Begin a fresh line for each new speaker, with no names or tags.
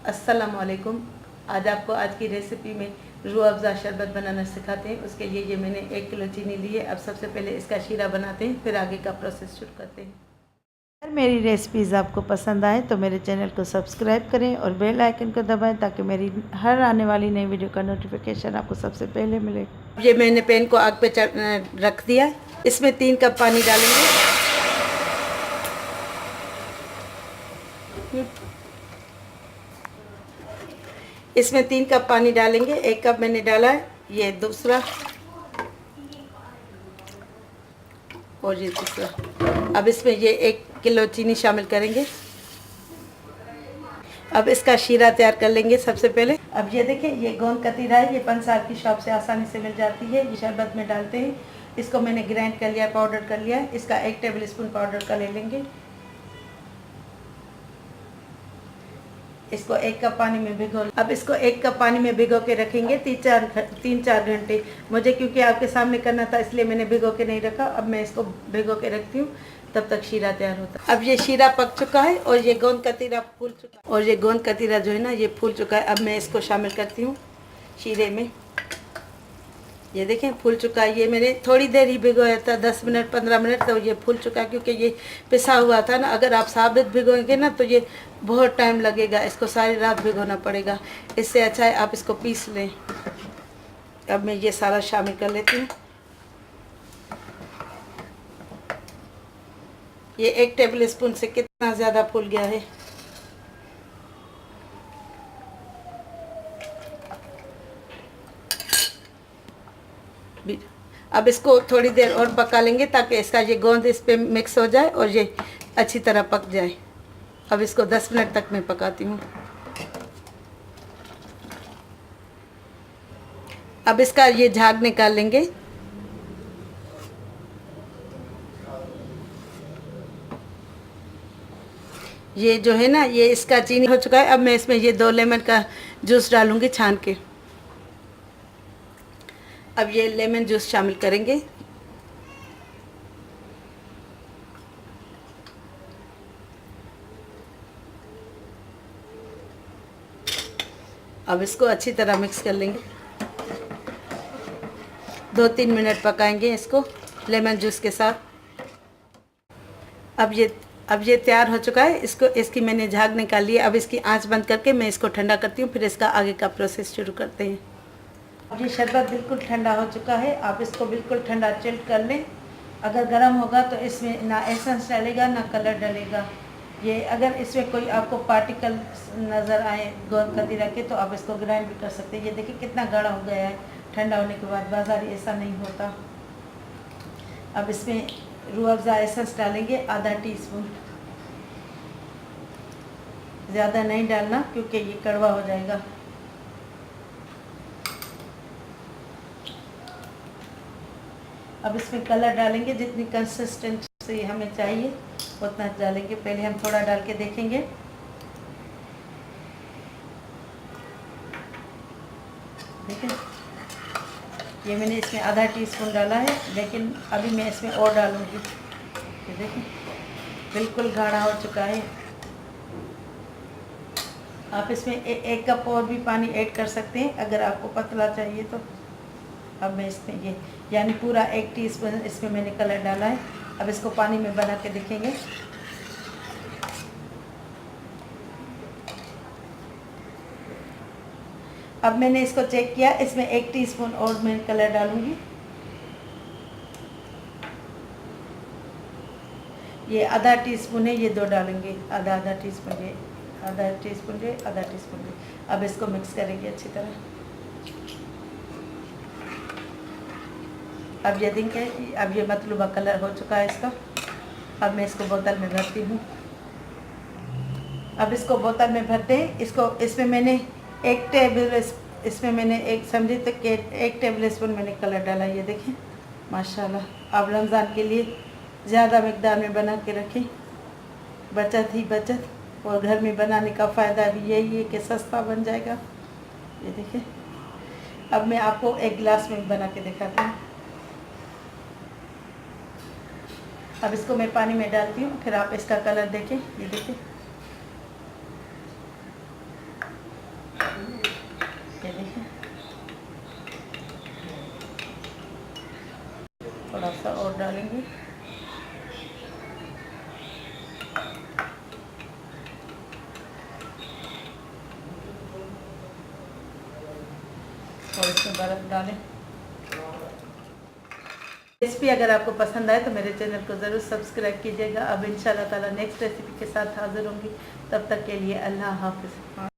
अस्सलामु अलैकुम। आज आपको आज की रेसिपी में रूह अफ़ज़ा शरबत बनाना सिखाते हैं। उसके लिए ये मैंने 1 किलो चीनी ली है। अब सबसे पहले इसका शीरा बनाते हैं, फिर आगे का प्रोसेस शुरू करते हैं। अगर मेरी रेसिपीज़ आपको पसंद आए तो मेरे चैनल को सब्सक्राइब करें और बेल आइकन को दबाएं ताकि मेरी हर आने वाली नई वीडियो का नोटिफिकेशन आपको सबसे पहले मिले। ये मैंने पैन को आग पे रख दिया। इसमें 3 कप पानी डालेंगे। इसमें 3 कप पानी डालेंगे। 1 कप मैंने डाला है, ये दूसरा और ये तीसरा। अब इसमें ये 1 किलो चीनी शामिल करेंगे। अब इसका शीरा तैयार कर लेंगे सबसे पहले। अब ये देखें, ये गोंद कतीरा है, ये पंसार की शॉप से आसानी से मिल जाती है। ये शरबत में डालते हैं। इसको मैंने ग्राइंड कर लिया, पाउडर कर लिया। इसका 1 टेबल स्पून पाउडर का ले लेंगे। इसको 1 कप पानी में भिगो। अब इसको 1 कप पानी में भिगो के रखेंगे 3-4 घंटे। मुझे क्योंकि आपके सामने करना था इसलिए मैंने भिगो के नहीं रखा। अब मैं इसको भिगो के रखती हूँ, तब तक शीरा तैयार होता है। अब ये शीरा पक चुका है और ये गोंद कतीरा फूल चुका है। और ये गोंद कतीरा जो है ना, ये फूल चुका है। अब मैं इसको शामिल करती हूँ शीरे में। ये देखें फूल चुका है। ये मैंने थोड़ी देर ही भिगोया था, 10 मिनट 15 मिनट, तो ये फूल चुका है क्योंकि ये पिसा हुआ था ना। अगर आप साबुत भिगोएंगे ना तो ये बहुत टाइम लगेगा, इसको सारी रात भिगोना पड़ेगा। इससे अच्छा है आप इसको पीस लें। अब मैं ये सारा शामिल कर लेती हूँ। ये 1 टेबल स्पून से कितना ज़्यादा फूल गया है। अब इसको थोड़ी देर और पका लेंगे ताकि इसका ये गोंद इस पे मिक्स हो जाए और ये अच्छी तरह पक जाए। अब इसको 10 मिनट तक मैं पकाती हूँ। अब इसका ये झाग निकाल लेंगे। ये जो है ना, ये इसका चीनी हो चुका है। अब मैं इसमें ये 2 लेमन का जूस डालूंगी छान के। अब ये लेमन जूस शामिल करेंगे। अब इसको अच्छी तरह मिक्स कर लेंगे। 2-3 मिनट पकाएंगे इसको लेमन जूस के साथ। अब ये तैयार हो चुका है। इसकी मैंने झाग निकाल ली है। अब इसकी आंच बंद करके मैं इसको ठंडा करती हूँ, फिर इसका आगे का प्रोसेस शुरू करते हैं। अब ये शरबत बिल्कुल ठंडा हो चुका है। आप इसको बिल्कुल ठंडा चिल्ड कर लें। अगर गर्म होगा तो इसमें ना एसेंस डलेगा ना कलर डलेगा। ये अगर इसमें कोई आपको पार्टिकल नज़र आए गोंद कतीरा के तो आप इसको ग्राइंड भी कर सकते हैं। ये देखिए कितना गाढ़ा हो गया है। ठंडा होने के बाद बाज़ारी ऐसा नहीं होता। अब इसमें रूह अफ़ज़ा एसेंस डालेंगे आधा टीस्पून। ज़्यादा नहीं डालना क्योंकि ये कड़वा हो जाएगा। अब इसमें कलर डालेंगे, जितनी कंसिस्टेंसी हमें चाहिए उतना डालेंगे। पहले हम थोड़ा डाल के देखेंगे। देखिए ये मैंने इसमें आधा टीस्पून डाला है, लेकिन अभी मैं इसमें और डालूंगी। ये देखिए बिल्कुल गाढ़ा हो चुका है। आप इसमें 1 कप और भी पानी ऐड कर सकते हैं अगर आपको पतला चाहिए तो। अब मैं इसमें ये यानी पूरा 1 टीस्पून इसमें मैंने कलर डाला है। अब इसको पानी में बना के देखेंगे। अब मैंने इसको चेक किया, इसमें 1 टीस्पून और मैं कलर डालूंगी। ये आधा टीस्पून है, ये 2 डालेंगे। आधा टीस्पून ये, आधा टीस्पून ये, आधा टीस्पून ये। अब इसको मिक्स करेंगे अच्छी तरह। अब ये देखें, अब ये मतलूबा कलर हो चुका है इसका। अब मैं इसको बोतल में भरती हूँ। अब इसको बोतल में भरते हैं। इसमें मैंने 1 टेबल स्पून मैंने कलर डाला। ये देखें माशाल्लाह। आप रमज़ान के लिए ज़्यादा मिकदार में बना के रखें। बचत ही बचत, और घर में बनाने का फ़ायदा भी यही है कि सस्ता बन जाएगा। ये देखें। अब मैं आपको 1 गिलास में बना के दिखाती हूँ। अब इसको मैं पानी में डालती हूँ, फिर आप इसका कलर देखें। ये देखें नमक डालेंगे। और इसमें बर्फ़ डालें। रेसिपी अगर आपको पसंद आए तो मेरे चैनल को ज़रूर सब्सक्राइब कीजिएगा। अब इंशाल्लाह ताला नेक्स्ट रेसिपी के साथ हाज़िर होंगी। तब तक के लिए अल्लाह हाफ़िज़।